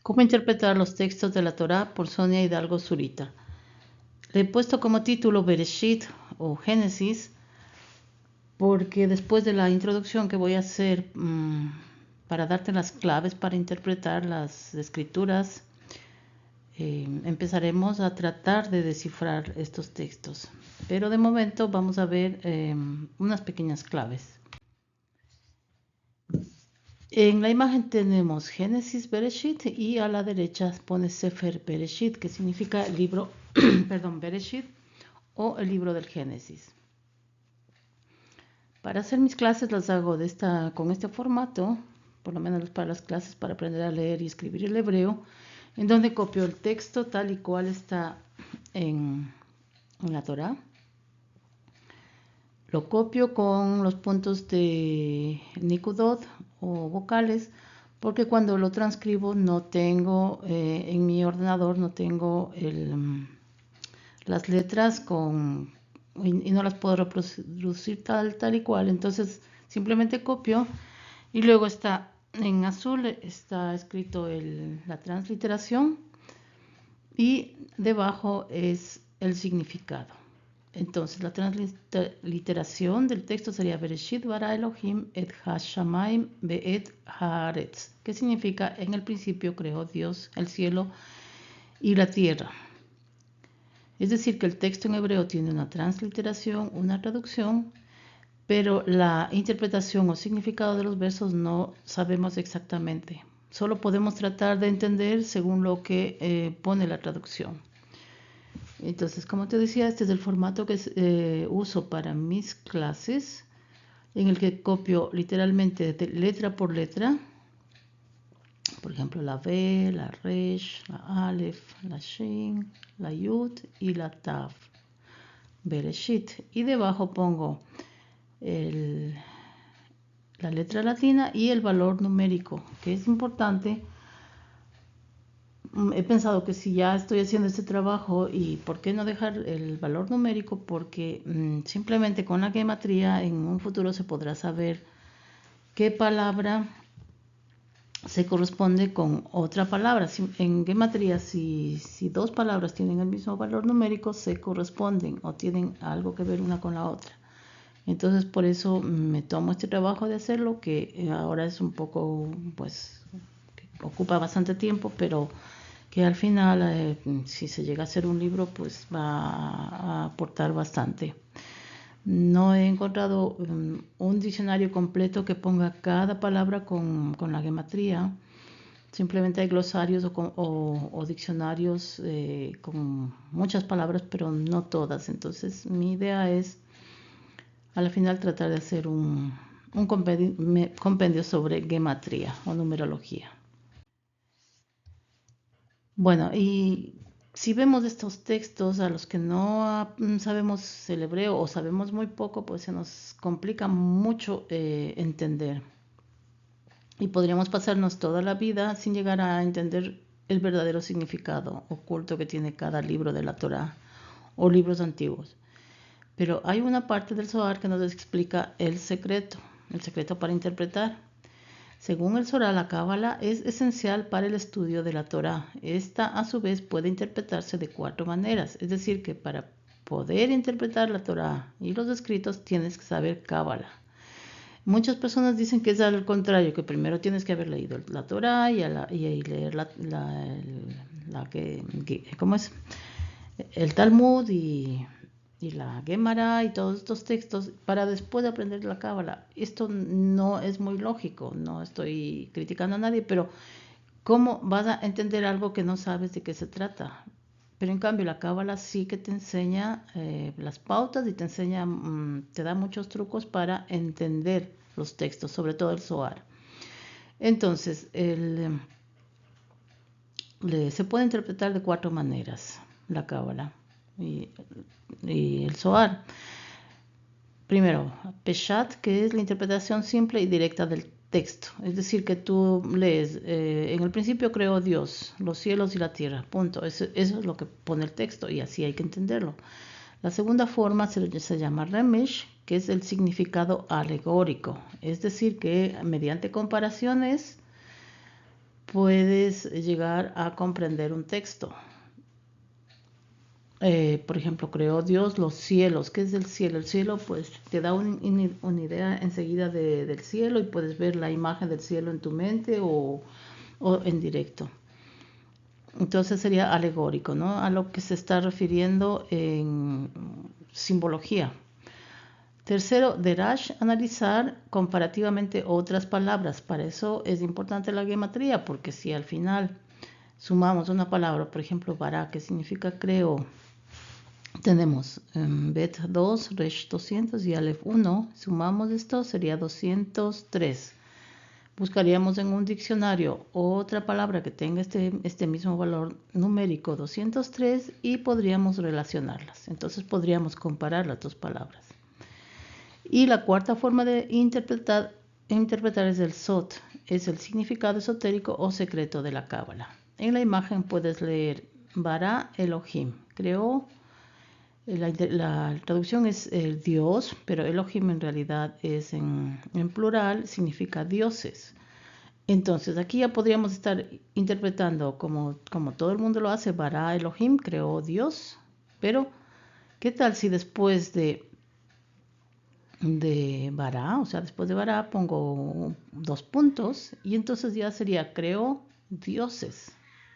¿Cómo interpretar los textos de la Torá? Por Sonia Hidalgo Zurita. Le he puesto como título Bereshit o Génesis porque después de la introducción que voy a hacer para darte las claves para interpretar las escrituras, empezaremos a tratar de descifrar estos textos. Pero de momento vamos a ver unas pequeñas claves. En la imagen tenemos Génesis Bereshit y a la derecha pone Sefer Bereshit, que significa el libro, Bereshit o el libro del Génesis. Para hacer mis clases las hago con este formato, por lo menos para las clases para aprender a leer y escribir el hebreo, en donde copio el texto tal y cual está en la Torá. Lo copio con los puntos de Nikudot o vocales, porque cuando lo transcribo no tengo, en mi ordenador no tengo las letras y no las puedo reproducir tal y cual. Entonces simplemente copio y luego está en azul, está escrito la transliteración y debajo es el significado. Entonces la transliteración del texto sería Bereshit bara Elohim et ha-shamayim ve'et haaretz, que significa en el principio creó Dios el cielo y la tierra. Es decir, que el texto en hebreo tiene una transliteración, una traducción, pero la interpretación o significado de los versos no sabemos exactamente. Solo podemos tratar de entender según lo que pone la traducción. Entonces, como te decía, este es el formato que uso para mis clases, en el que copio literalmente letra por letra. Por ejemplo, la B, la Resh, la Aleph, la Shin, la Yud y la Tav. Bereshit. Y debajo pongo la letra latina y el valor numérico, que es importante. He pensado que si ya estoy haciendo este trabajo, y por qué no dejar el valor numérico, porque simplemente con la gematría en un futuro se podrá saber qué palabra se corresponde con otra palabra. En gematría, si dos palabras tienen el mismo valor numérico, se corresponden o tienen algo que ver una con la otra. Entonces por eso me tomo este trabajo de hacerlo, que ahora es un poco, pues, que ocupa bastante tiempo, pero que al final, si se llega a hacer un libro, pues va a aportar bastante. No he encontrado un diccionario completo que ponga cada palabra con la gematría. Simplemente hay glosarios o diccionarios con muchas palabras, pero no todas. Entonces mi idea es al final tratar de hacer un compendio sobre gematría o numerología. Bueno, y si vemos estos textos a los que no sabemos el hebreo o sabemos muy poco, pues se nos complica mucho entender. Y podríamos pasarnos toda la vida sin llegar a entender el verdadero significado oculto que tiene cada libro de la Torá o libros antiguos. Pero hay una parte del Zohar que nos explica el secreto para interpretar. Según el Zohar, la Cábala es esencial para el estudio de la Torá. Esta, a su vez, puede interpretarse de 4 maneras. Es decir, que para poder interpretar la Torá y los escritos tienes que saber Cábala. Muchas personas dicen que es al contrario, que primero tienes que haber leído la Torá y leer ¿cómo es? El Talmud y la Gemara y todos estos textos para después aprender la Cábala. Esto no es muy lógico, no estoy criticando a nadie, pero ¿cómo vas a entender algo que no sabes de qué se trata? Pero en cambio la Cábala sí que te enseña las pautas y te da muchos trucos para entender los textos, sobre todo el Zohar. Entonces, se puede interpretar de 4 maneras la Cábala y el Zohar. Primero, Peshat, que es la interpretación simple y directa del texto. Es decir, que tú lees, en el principio creó Dios los cielos y la tierra, punto. Eso es lo que pone el texto y así hay que entenderlo. La segunda forma se llama Remesh, que es el significado alegórico. Es decir, que mediante comparaciones puedes llegar a comprender un texto. Por ejemplo, creó Dios los cielos. ¿Qué es el cielo? El cielo pues te da una idea enseguida del cielo y puedes ver la imagen del cielo en tu mente o en directo. Entonces sería alegórico, ¿no? A lo que se está refiriendo en simbología. Tercero, derash, analizar comparativamente otras palabras. Para eso es importante la gematría, porque si al final sumamos una palabra, por ejemplo, bara, que significa creo, tenemos bet 2, resh 200 y alef 1, sumamos esto, sería 203. Buscaríamos en un diccionario otra palabra que tenga este mismo valor numérico 203 y podríamos relacionarlas. Entonces podríamos comparar las dos palabras. Y la cuarta forma de interpretar es el sot, es el significado esotérico o secreto de la cábala. En la imagen puedes leer bara Elohim, creó. La traducción es el Dios, pero Elohim en realidad es en plural, significa dioses. Entonces aquí ya podríamos estar interpretando como todo el mundo lo hace, bara Elohim, creó Dios, pero ¿qué tal si después de bara, o sea, después de bara pongo 2 puntos y entonces ya sería creó dioses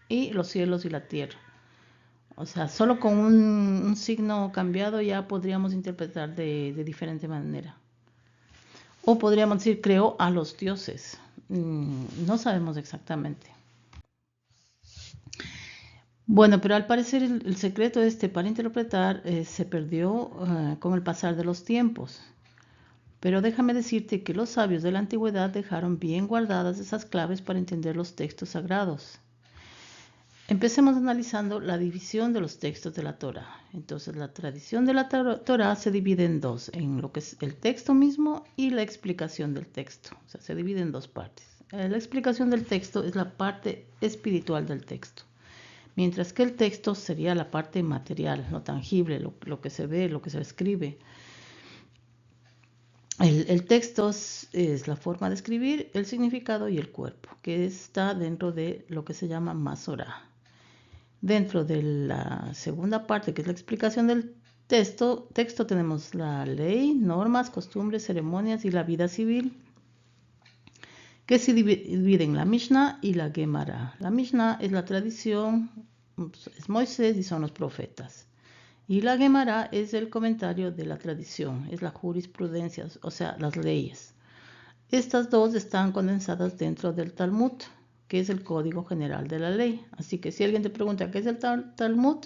y los cielos y la tierra? O sea, solo con un signo cambiado ya podríamos interpretar de diferente manera. O podríamos decir creó a los dioses. No sabemos exactamente. Bueno, pero al parecer el secreto para interpretar se perdió con el pasar de los tiempos. Pero déjame decirte que los sabios de la antigüedad dejaron bien guardadas esas claves para entender los textos sagrados. Empecemos analizando la división de los textos de la Torá. Entonces, la tradición de la Torá se divide en dos, en lo que es el texto mismo y la explicación del texto. O sea, se divide en dos partes. La explicación del texto es la parte espiritual del texto, mientras que el texto sería la parte material, lo tangible, lo que se ve, lo que se escribe. El texto es la forma de escribir, el significado y el cuerpo, que está dentro de lo que se llama Masorá. Dentro de la segunda parte, que es la explicación del texto tenemos la ley, normas, costumbres, ceremonias y la vida civil, que se divide en la Mishnah y la Gemara. La Mishnah es la tradición, es Moisés y son los profetas. Y la Gemara es el comentario de la tradición, es la jurisprudencia, o sea, las leyes. Estas dos están condensadas dentro del Talmud, que es el código general de la ley. Así que si alguien te pregunta qué es el Talmud,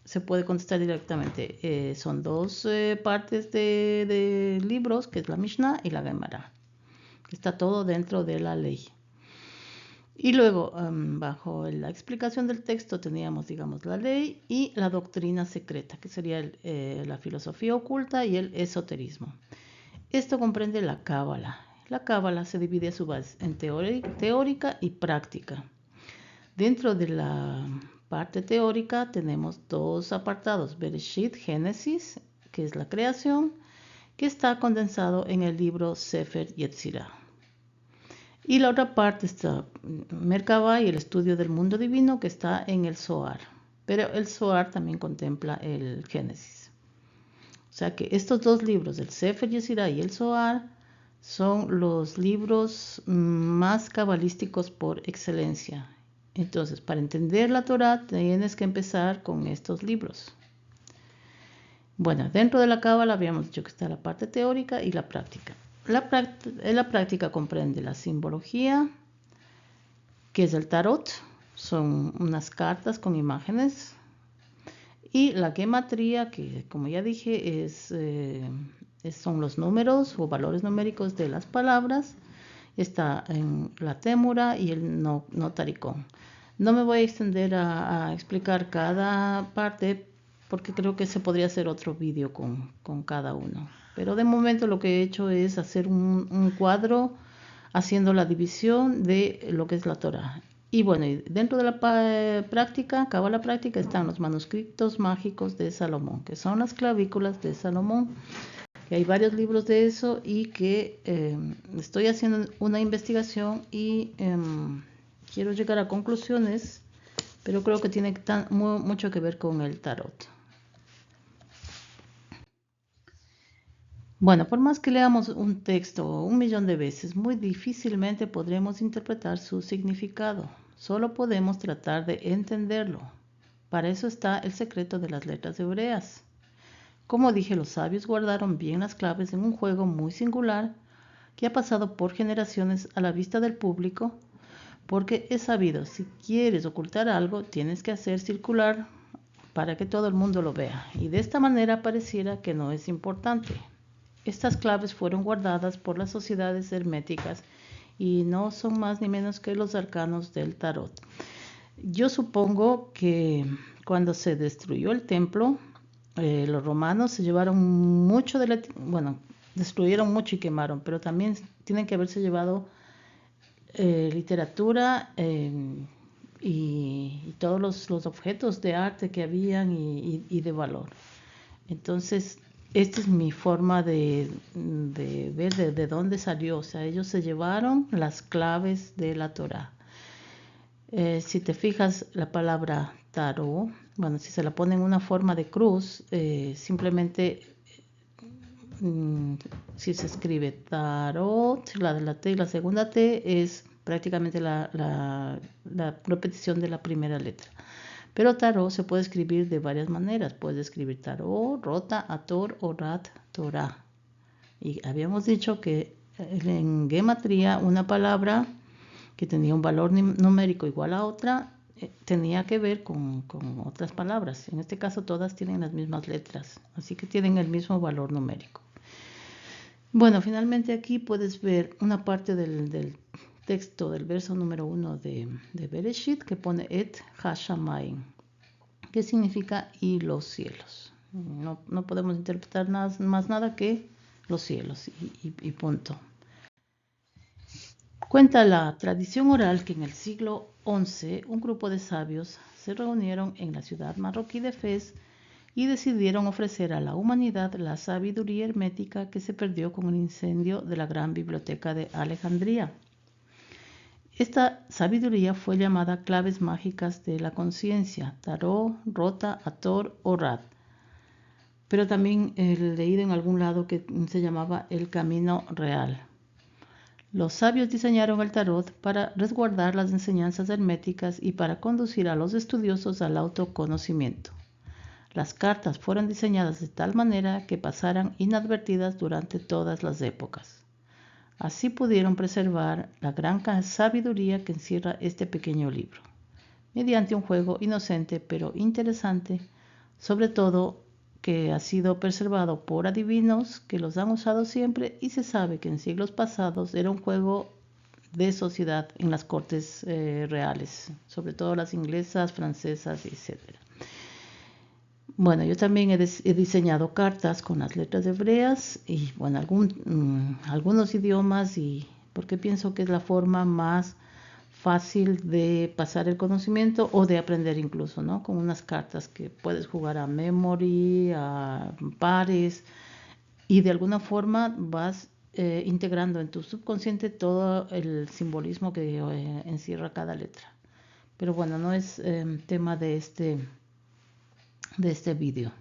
se puede contestar directamente. Son dos partes de libros, que es la Mishnah y la Gemara. Está todo dentro de la ley. Y luego, bajo la explicación del texto, teníamos, digamos, la ley y la doctrina secreta, que sería la filosofía oculta y el esoterismo. Esto comprende la cábala. La cábala se divide a su vez en teórica y práctica. Dentro de la parte teórica tenemos dos apartados, Bereshit, Génesis, que es la creación, que está condensado en el libro Sefer Yetzirah. Y la otra parte está Merkabah y el estudio del mundo divino, que está en el Zohar. Pero el Zohar también contempla el Génesis. O sea que estos dos libros, el Sefer Yetzirah y el Zohar, son los libros más cabalísticos por excelencia. Entonces, para entender la Torá, tienes que empezar con estos libros. Bueno, dentro de la Cábala habíamos dicho que está la parte teórica y la práctica. La práctica comprende la simbología, que es el tarot, son unas cartas con imágenes, y la gematría, que como ya dije, son los números o valores numéricos de las palabras. Está en la témura y el notaricón. No me voy a extender a explicar cada parte porque creo que se podría hacer otro vídeo con cada uno. Pero de momento lo que he hecho es hacer un cuadro haciendo la división de lo que es la Torá. Y bueno, dentro de la práctica, cábala práctica, están los manuscritos mágicos de Salomón, que son las clavículas de Salomón. Que hay varios libros de eso y que estoy haciendo una investigación y quiero llegar a conclusiones, pero creo que tiene mucho que ver con el tarot. Bueno, por más que leamos un texto 1.000.000 de veces, muy difícilmente podremos interpretar su significado. Solo podemos tratar de entenderlo. Para eso está el secreto de las letras hebreas. Como dije, los sabios guardaron bien las claves en un juego muy singular que ha pasado por generaciones a la vista del público, porque es sabido, si quieres ocultar algo, tienes que hacer circular para que todo el mundo lo vea, y de esta manera pareciera que no es importante. Estas claves fueron guardadas por las sociedades herméticas y no son más ni menos que los arcanos del tarot. Yo supongo que cuando se destruyó el templo, los romanos se llevaron mucho destruyeron mucho y quemaron, pero también tienen que haberse llevado literatura y todos los objetos de arte que habían y de valor. Entonces, esta es mi forma de ver de dónde salió. O sea, ellos se llevaron las claves de la Torá. Si te fijas, la palabra tarot, bueno, si se la pone en una forma de cruz, simplemente si se escribe tarot, la T y la segunda T es prácticamente la repetición de la primera letra. Pero tarot se puede escribir de varias maneras. Puedes escribir tarot, rota, ator, orat, torah. Y habíamos dicho que en gematría una palabra que tenía un valor numérico igual a otra tenía que ver con otras palabras. En este caso todas tienen las mismas letras, así que tienen el mismo valor numérico. Bueno, finalmente aquí puedes ver una parte del texto del verso número 1 de Bereshit que pone Et Hashamayim, que significa y los cielos. No podemos interpretar más nada que los cielos y punto. Cuenta la tradición oral que en el siglo XI un grupo de sabios se reunieron en la ciudad marroquí de Fez y decidieron ofrecer a la humanidad la sabiduría hermética que se perdió con el incendio de la gran biblioteca de Alejandría. Esta sabiduría fue llamada claves mágicas de la conciencia, tarot, rota, ator o rat. Pero también he leído en algún lado que se llamaba el camino real. Los sabios diseñaron el tarot para resguardar las enseñanzas herméticas y para conducir a los estudiosos al autoconocimiento. Las cartas fueron diseñadas de tal manera que pasaran inadvertidas durante todas las épocas. Así pudieron preservar la gran sabiduría que encierra este pequeño libro, mediante un juego inocente pero interesante, sobre todo que ha sido preservado por adivinos que los han usado siempre, y se sabe que en siglos pasados era un juego de sociedad en las cortes reales, sobre todo las inglesas, francesas, etc. Bueno, yo también he diseñado cartas con las letras hebreas y bueno, algunos idiomas, y porque pienso que es la forma más fácil de pasar el conocimiento o de aprender incluso, ¿no? Con unas cartas que puedes jugar a memory, a pares, y de alguna forma vas integrando en tu subconsciente todo el simbolismo que encierra cada letra. Pero bueno, no es tema de este vídeo.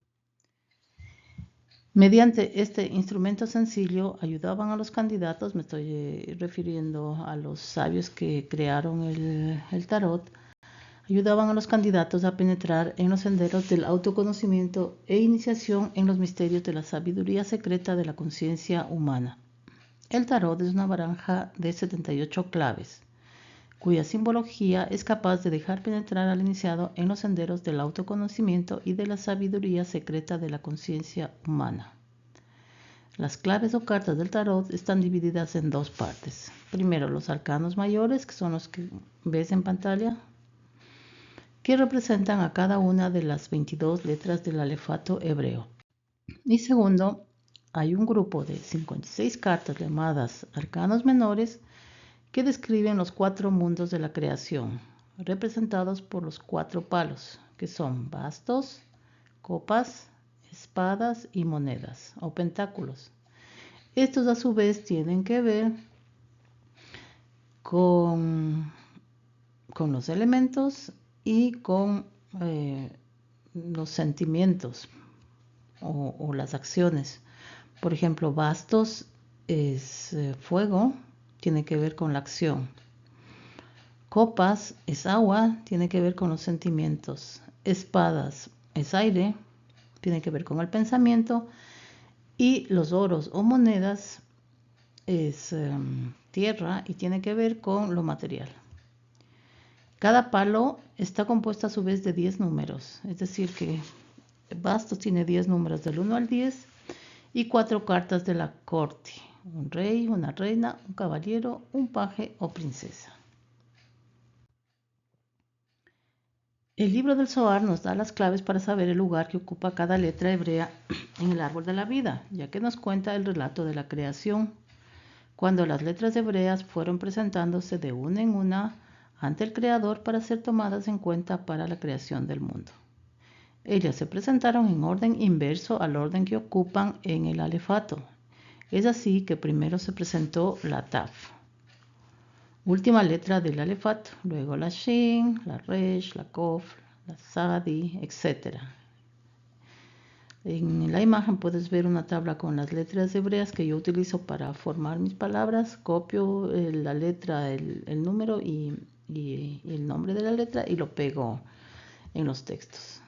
Mediante este instrumento sencillo ayudaban a los candidatos, me estoy refiriendo a los sabios que crearon el tarot, ayudaban a los candidatos a penetrar en los senderos del autoconocimiento e iniciación en los misterios de la sabiduría secreta de la conciencia humana. El tarot es una baraja de 78 claves, cuya simbología es capaz de dejar penetrar al iniciado en los senderos del autoconocimiento y de la sabiduría secreta de la conciencia humana. Las claves o cartas del tarot están divididas en dos partes. Primero, los arcanos mayores, que son los que ves en pantalla, que representan a cada una de las 22 letras del alefato hebreo. Y segundo, hay un grupo de 56 cartas llamadas arcanos menores, que describen los 4 mundos de la creación, representados por los 4 palos, que son bastos, copas, espadas y monedas o pentáculos. Estos a su vez tienen que ver con con los elementos y con los sentimientos o las acciones. Por ejemplo, bastos es fuego, tiene que ver con la acción. Copas es agua, tiene que ver con los sentimientos. Espadas es aire, tiene que ver con el pensamiento. Y los oros o monedas es tierra y tiene que ver con lo material. Cada palo está compuesto a su vez de 10 números, es decir que bastos tiene 10 números del 1 al 10 y 4 cartas de la corte, un rey, una reina, un caballero, un paje o princesa. El libro del Zohar nos da las claves para saber el lugar que ocupa cada letra hebrea en el árbol de la vida, ya que nos cuenta el relato de la creación, cuando las letras hebreas fueron presentándose de una en una ante el Creador para ser tomadas en cuenta para la creación del mundo. Ellas se presentaron en orden inverso al orden que ocupan en el alefato. Es así que primero se presentó la Taf, última letra del alefato, luego la Shin, la Resh, la Kof, la Sadi, etc. En la imagen puedes ver una tabla con las letras hebreas que yo utilizo para formar mis palabras. Copio la letra, el número y el nombre de la letra y lo pego en los textos.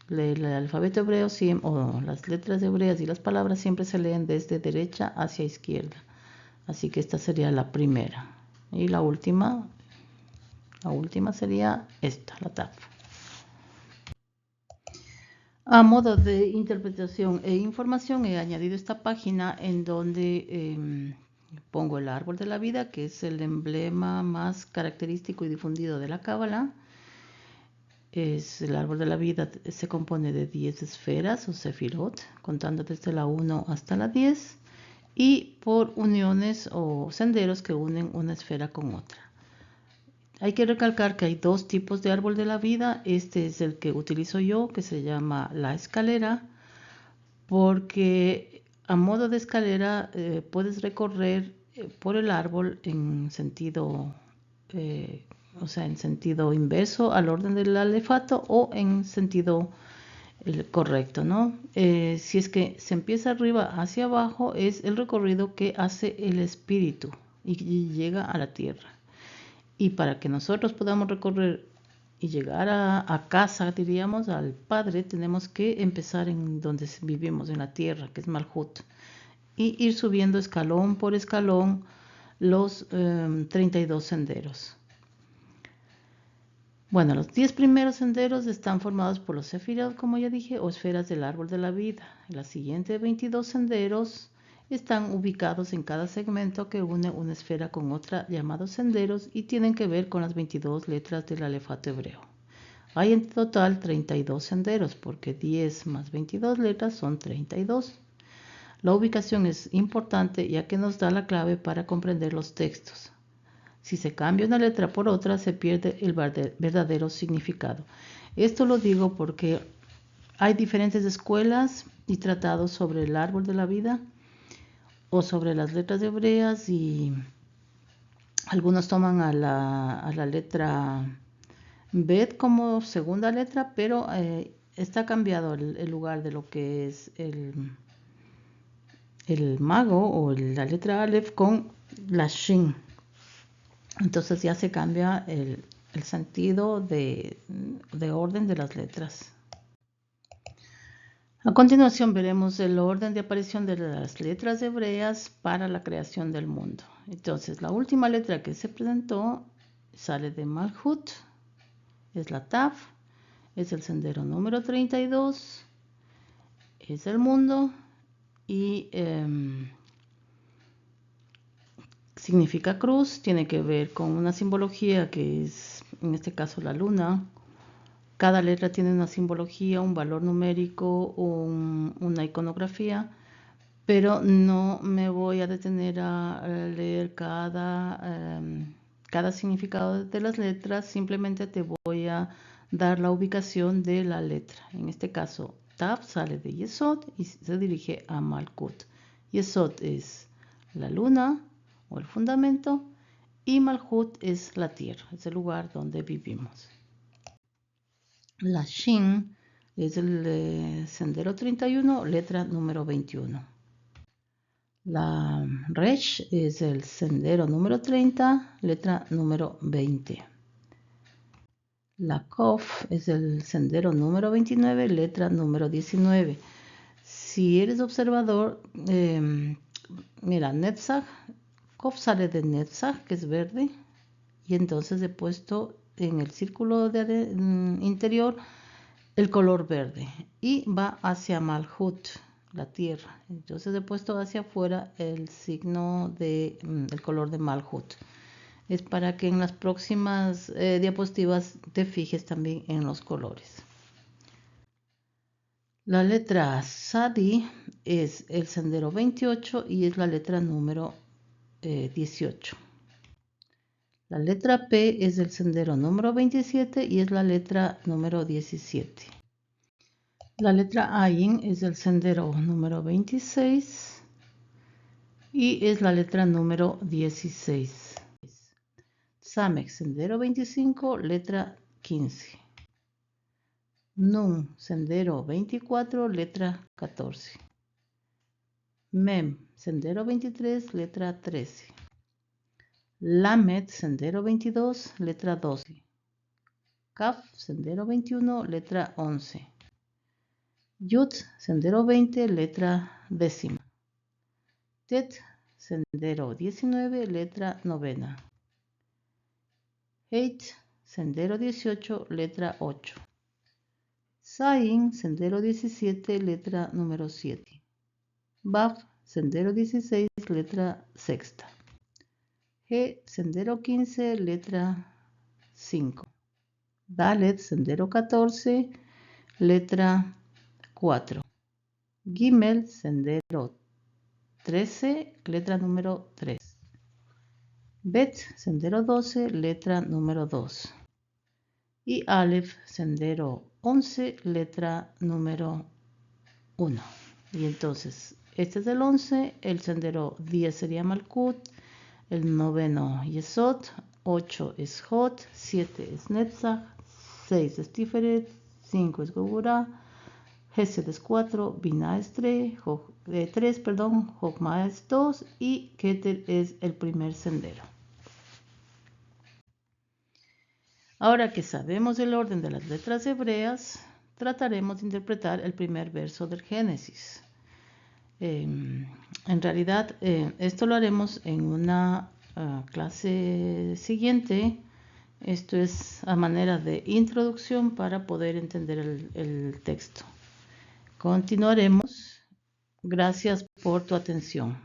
El alfabeto hebreo o las letras hebreas y las palabras siempre se leen desde derecha hacia izquierda. Así que esta sería la primera. Y la última sería esta, la Taf. A modo de interpretación e información he añadido esta página en donde pongo el árbol de la vida, que es el emblema más característico y difundido de la Cábala. El árbol de la vida se compone de 10 esferas o sefirot, contando desde la 1 hasta la 10, y por uniones o senderos que unen una esfera con otra. Hay que recalcar que hay dos tipos de árbol de la vida. Este es el que utilizo yo, que se llama la escalera, porque a modo de escalera puedes recorrer por el árbol en sentido en sentido inverso al orden del alefato o en sentido correcto, ¿no? Si es que se empieza arriba hacia abajo, es el recorrido que hace el espíritu y llega a la tierra. Y para que nosotros podamos recorrer y llegar a casa, diríamos, al Padre, tenemos que empezar en donde vivimos, en la tierra, que es Malhut, y ir subiendo escalón por escalón los 32 senderos. Bueno, los 10 primeros senderos están formados por los sefirot, como ya dije, o esferas del árbol de la vida. Los siguientes 22 senderos están ubicados en cada segmento que une una esfera con otra, llamados senderos, y tienen que ver con las 22 letras del alefato hebreo. Hay en total 32 senderos, porque 10 más 22 letras son 32. La ubicación es importante ya que nos da la clave para comprender los textos. Si se cambia una letra por otra, se pierde el verdadero significado. Esto lo digo porque hay diferentes escuelas y tratados sobre el árbol de la vida o sobre las letras hebreas, y algunos toman a la letra Bet como segunda letra, pero está cambiado el lugar de lo que es el mago o la letra Aleph con la Shin. Entonces ya se cambia el sentido de orden de las letras. A continuación veremos el orden de aparición de las letras hebreas para la creación del mundo. Entonces la última letra que se presentó sale de Malhut, es la Taf, es el sendero número 32, es el mundo y significa cruz, tiene que ver con una simbología que es, en este caso, la luna. Cada letra tiene una simbología, un valor numérico o una iconografía, pero no me voy a detener a leer cada significado de las letras, simplemente te voy a dar la ubicación de la letra. En este caso, Taf sale de Yesod y se dirige a Malkut. Yesod es la luna o el fundamento, y Malhut es la tierra, es el lugar donde vivimos. La Shin es el sendero 31, letra número 21. La Resh es el sendero número 30, letra número 20. La Kof es el sendero número 29, letra número 19. Si eres observador, mira, Netzach, Kof sale de Netzach, que es verde, y entonces he puesto en el círculo interior el color verde y va hacia Malhut, la tierra. Entonces he puesto hacia afuera el signo el color de Malhut. Es para que en las próximas diapositivas te fijes también en los colores. La letra Sadi es el sendero 28 y es la letra número 18. La letra P es el sendero número 27 y es la letra número 17. La letra Ayin es el sendero número 26 y es la letra número 16. Samek, sendero 25, letra 15. Nun, sendero 24, letra 14. Mem, sendero 23, letra 13. Lamet, sendero 22, letra 12. Kaf, sendero 21, letra 11. Yud, sendero 20, letra 10. Tet, sendero 19, letra 9. Heit, sendero 18, letra 8. Zain, sendero 17, letra número 7. Baf, sendero 16, letra 6. G, sendero 15, letra 5. Dalet, sendero 14, letra 4. Gimel, sendero 13, letra número 3. Bet, sendero 12, letra número 2. Y Aleph, sendero 11, letra número 1. Y entonces, este es el 11, el sendero 10 sería Malkut, el 9 Yesod, 8 es Hot, 7 es Netzach, 6 es Tiferet, 5 es Gogurah, Hesed es 4, Binah es 3, Jokmah es 2 y Keter es el primer sendero. Ahora que sabemos el orden de las letras hebreas, trataremos de interpretar el primer verso del Génesis. En realidad, esto lo haremos en una clase siguiente. Esto es a manera de introducción para poder entender el texto. Continuaremos. Gracias por tu atención.